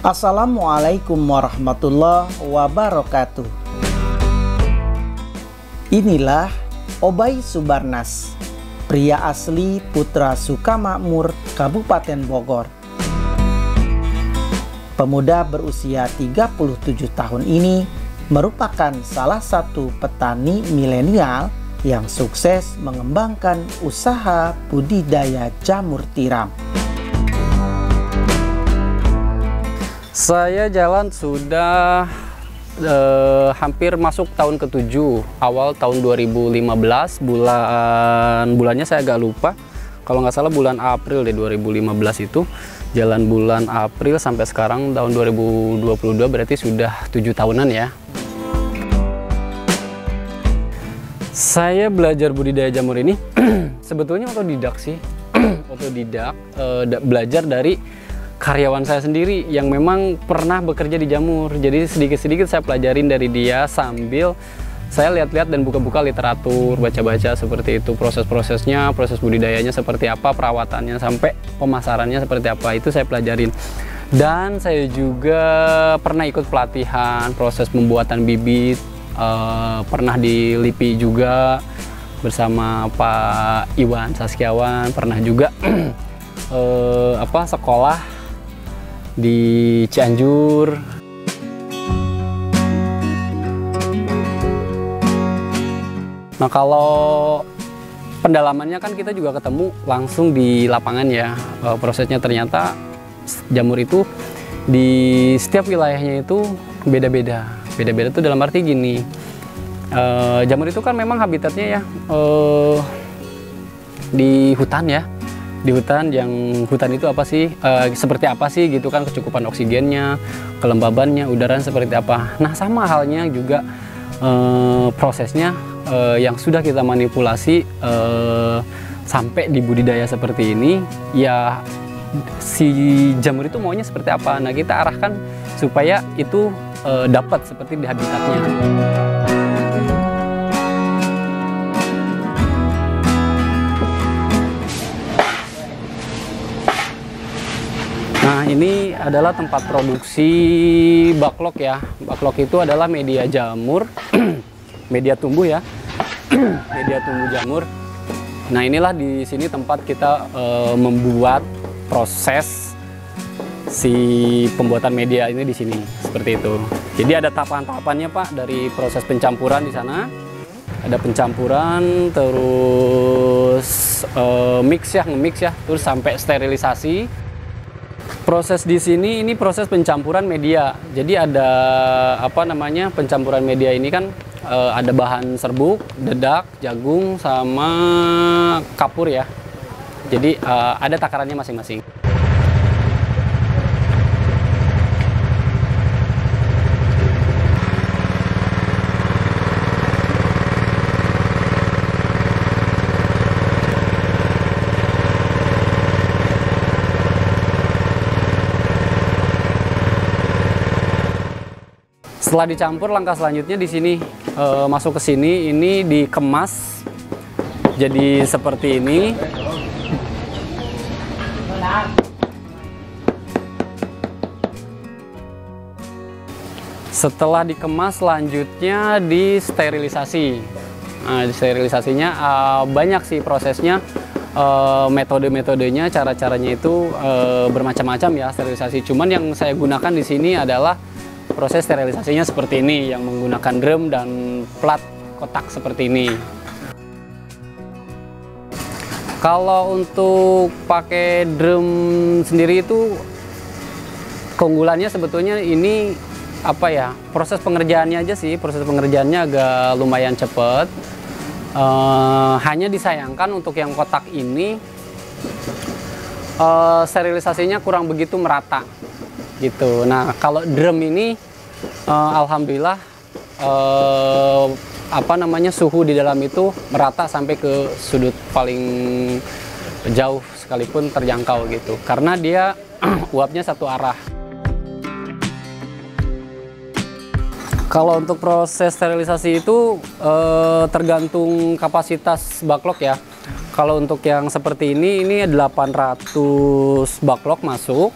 Assalamualaikum warahmatullahi wabarakatuh. Inilah Obay Subarnas, pria asli Putra Sukamakmur, Kabupaten Bogor. Pemuda berusia 37 tahun ini merupakan salah satu petani milenial yang sukses mengembangkan usaha budidaya jamur tiram. Saya jalan sudah hampir masuk tahun ke-7, awal tahun 2015, bulannya saya agak lupa. Kalau nggak salah bulan April deh 2015 itu. Jalan bulan April sampai sekarang tahun 2022 berarti sudah 7 tahunan ya. Saya belajar budidaya jamur ini sebetulnya otodidak sih. Otodidak, belajar dari karyawan saya sendiri yang memang pernah bekerja di jamur. Jadi sedikit-sedikit saya pelajarin dari dia sambil saya lihat-lihat dan buka-buka literatur, baca-baca seperti itu, proses-prosesnya, proses budidayanya seperti apa, perawatannya sampai pemasarannya seperti apa, itu saya pelajarin. Dan saya juga pernah ikut pelatihan proses pembuatan bibit, pernah di LIPI juga bersama Pak Iwan Saskiawan, pernah juga sekolah di Cianjur. Nah, kalau pendalamannya kan kita juga ketemu langsung di lapangan ya. Prosesnya ternyata jamur itu di setiap wilayahnya itu beda-beda. Beda-beda itu dalam arti gini, jamur itu kan memang habitatnya ya di hutan ya. Di hutan, yang hutan itu apa sih, seperti apa sih gitu kan, kecukupan oksigennya, kelembabannya, udaranya seperti apa. Nah, sama halnya juga prosesnya yang sudah kita manipulasi sampai di budidaya seperti ini, ya si jamur itu maunya seperti apa. Nah, kita arahkan supaya itu dapat seperti di habitatnya. Nah, ini adalah tempat produksi backlog ya. Backlog itu adalah media jamur, media tumbuh ya, media tumbuh jamur. Nah, inilah di sini tempat kita membuat proses si pembuatan media ini di sini seperti itu. Jadi ada tahapan-tahapannya Pak, dari proses pencampuran di sana. Ada pencampuran, terus mix ya, terus sampai sterilisasi. Proses di sini ini proses pencampuran media. Jadi ada pencampuran media ini kan ada bahan serbuk, dedak, jagung sama kapur ya. Jadi ada takarannya masing-masing. Setelah dicampur, langkah selanjutnya di sini masuk ke sini, ini dikemas jadi seperti ini. Setelah dikemas, selanjutnya disterilisasi. Nah, disterilisasinya banyak sih prosesnya, metode-metodenya, cara-caranya itu bermacam-macam ya sterilisasi. Cuman yang saya gunakan di sini adalah proses sterilisasinya seperti ini, yang menggunakan drum dan plat kotak seperti ini. Kalau untuk pakai drum sendiri itu keunggulannya sebetulnya ini proses pengerjaannya aja sih. Proses pengerjaannya agak lumayan cepat. Hanya disayangkan untuk yang kotak ini sterilisasinya kurang begitu merata gitu. Nah, kalau drum ini alhamdulillah suhu di dalam itu merata sampai ke sudut paling jauh sekalipun terjangkau gitu, karena dia uapnya satu arah. Kalau untuk proses sterilisasi itu tergantung kapasitas backlog ya. Kalau untuk yang seperti ini 800 backlog masuk.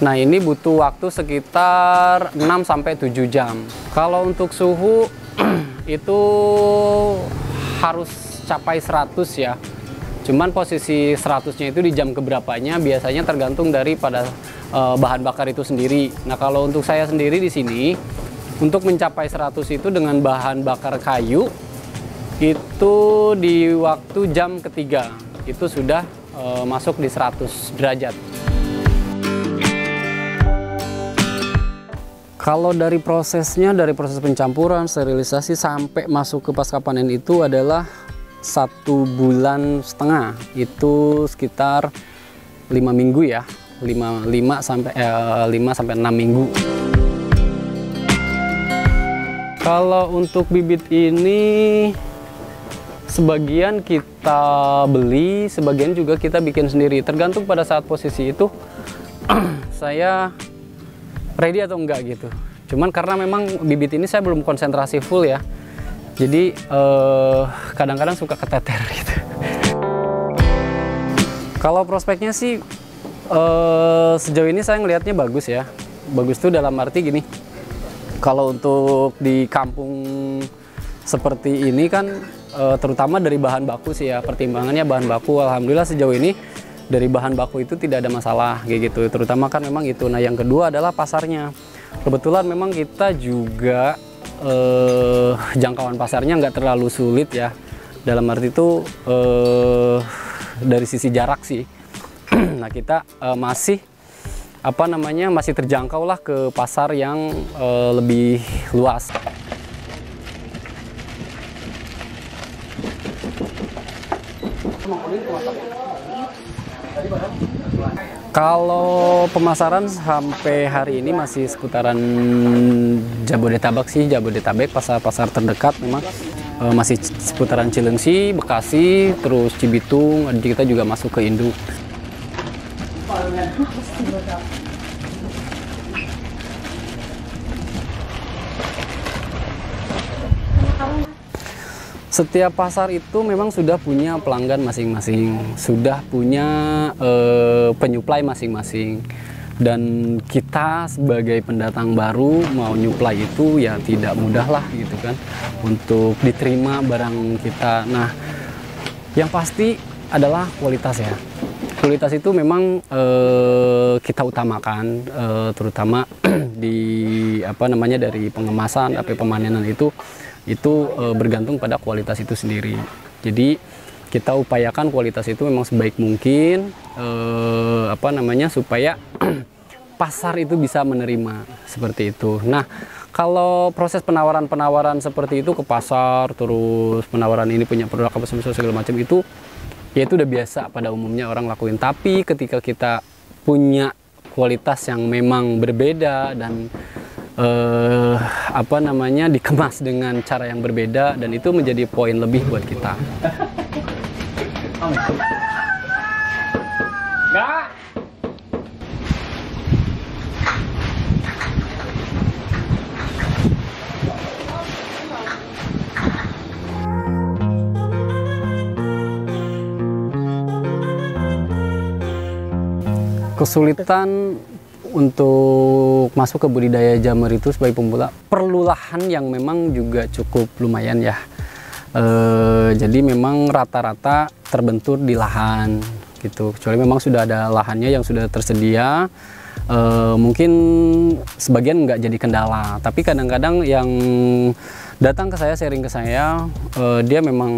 Nah, ini butuh waktu sekitar 6-7 jam. Kalau untuk suhu itu harus capai 100 ya. Cuman posisi 100-nya itu di jam keberapanya biasanya tergantung daripada bahan bakar itu sendiri. Nah, kalau untuk saya sendiri di sini untuk mencapai 100 itu dengan bahan bakar kayu itu di waktu jam ketiga itu sudah masuk di 100 derajat. Kalau dari prosesnya, dari proses pencampuran, sterilisasi sampai masuk ke pasca panen itu adalah 1,5 bulan. Itu sekitar 5 minggu ya, 5 sampai 6 minggu. Kalau untuk bibit ini sebagian kita beli, sebagian juga kita bikin sendiri. Tergantung pada saat posisi itu saya ready atau enggak gitu. Cuman karena memang bibit ini saya belum konsentrasi full ya. Jadi kadang-kadang suka keteter gitu. Kalau prospeknya sih sejauh ini saya ngelihatnya bagus ya. Bagus tuh dalam arti gini. Kalau untuk di kampung seperti ini kan terutama dari bahan baku sih ya. Pertimbangannya bahan baku alhamdulillah sejauh ini dari bahan baku itu tidak ada masalah kayak gitu, terutama kan memang itu. Nah, yang kedua adalah pasarnya. Kebetulan memang kita juga jangkauan pasarnya nggak terlalu sulit ya, dalam arti itu dari sisi jarak sih. Nah, kita masih masih terjangkau lah ke pasar yang lebih luas. Kalau pemasaran sampai hari ini masih seputaran Jabodetabek sih, Jabodetabek pasar-pasar terdekat memang masih seputaran Cilengsi, Bekasi, terus Cibitung, kita juga masuk ke Induk. Setiap pasar itu memang sudah punya pelanggan masing-masing, sudah punya penyuplai masing-masing. Dan kita sebagai pendatang baru mau nyuplai itu ya tidak mudah lah gitu kan untuk diterima barang kita. Nah, yang pasti adalah kualitas ya. Kualitas itu memang kita utamakan, terutama di dari pengemasan sampai pemanenan itu bergantung pada kualitas itu sendiri. Jadi kita upayakan kualitas itu memang sebaik mungkin supaya pasar itu bisa menerima seperti itu. Nah, kalau proses penawaran seperti itu ke pasar, terus penawaran ini punya produk apa segala macam itu ya itu udah biasa pada umumnya orang lakuin. Tapi ketika kita punya kualitas yang memang berbeda dan dikemas dengan cara yang berbeda, dan itu menjadi poin lebih buat kita. Kesulitan untuk masuk ke budidaya jamur itu sebagai pemula perlu lahan yang memang juga cukup lumayan ya. Jadi memang rata-rata terbentur di lahan gitu. Kecuali memang sudah ada lahannya yang sudah tersedia, mungkin sebagian nggak jadi kendala. Tapi kadang-kadang yang datang ke saya, sharing ke saya, dia memang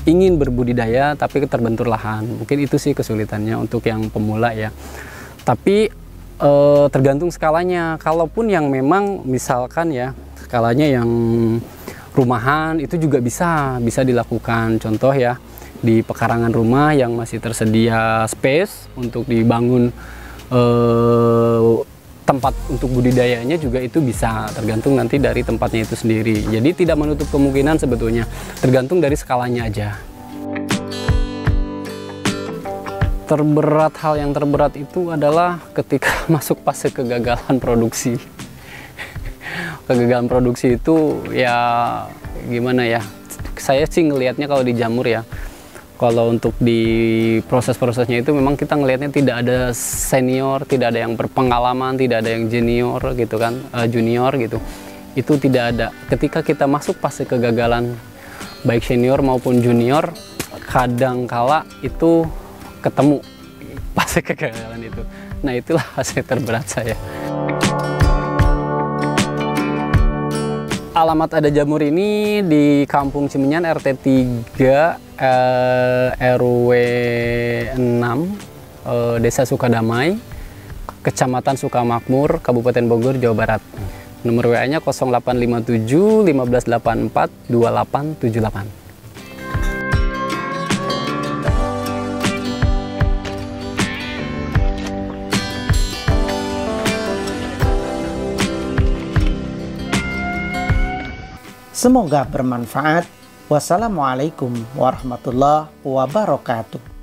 ingin berbudidaya tapi terbentur lahan. Mungkin itu sih kesulitannya untuk yang pemula ya. Tapi tergantung skalanya. Kalaupun yang memang misalkan ya skalanya yang rumahan itu juga bisa dilakukan. Contoh ya di pekarangan rumah yang masih tersedia space untuk dibangun tempat untuk budidayanya juga itu bisa, tergantung nanti dari tempatnya itu sendiri. Jadi tidak menutup kemungkinan sebetulnya, tergantung dari skalanya aja. Hal yang terberat itu adalah ketika masuk fase kegagalan produksi. Kegagalan produksi itu ya gimana ya, saya sih ngelihatnya kalau di jamur ya, Kalau untuk di proses-prosesnya itu memang kita ngelihatnya tidak ada senior, tidak ada yang berpengalaman, tidak ada yang junior gitu kan, junior gitu. Itu tidak ada. Ketika kita masuk fase kegagalan baik senior maupun junior, kadangkala itu ketemu fase kegagalan itu. Nah, itulah fase terberat saya. Alamat Ada Jamur ini di Kampung Cimenyan RT 3 RW 6 Desa Sukadamai, Kecamatan Sukamakmur, Kabupaten Bogor, Jawa Barat. Nomor WA-nya 0857 1584 2878. Semoga bermanfaat. Wassalamualaikum warahmatullahi wabarakatuh.